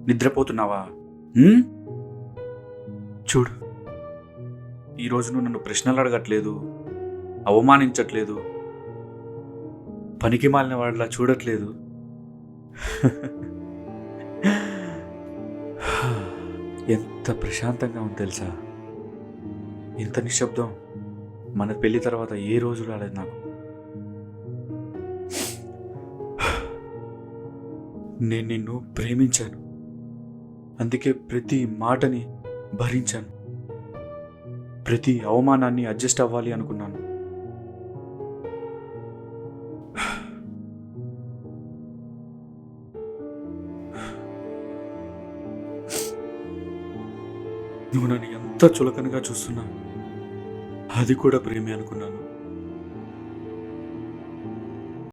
నిద్రపోతున్నావా? ఉమ్? చూడు, ఈరోజు నువ్వు నన్ను ప్రశ్నలు అడగట్లేదు, అవమానించట్లేదు, పనికి మాలిన వాడిలా చూడట్లేదు. ఎంత ప్రశాంతంగా ఉంది తెలుసా? ఇంత నిశ్శబ్దం మన పెళ్లి తర్వాత ఏ రోజు రాలేదు నాకు. నేను నిన్ను ప్రేమించాను, అందుకే ప్రతి మాటని భరించాను, ప్రతి అవమానాన్ని అడ్జస్ట్ అవ్వాలి అనుకున్నాను. నువ్వు నన్ను ఎంత చులకనగా చూస్తున్నా అది కూడా ప్రేమే అనుకున్నాను.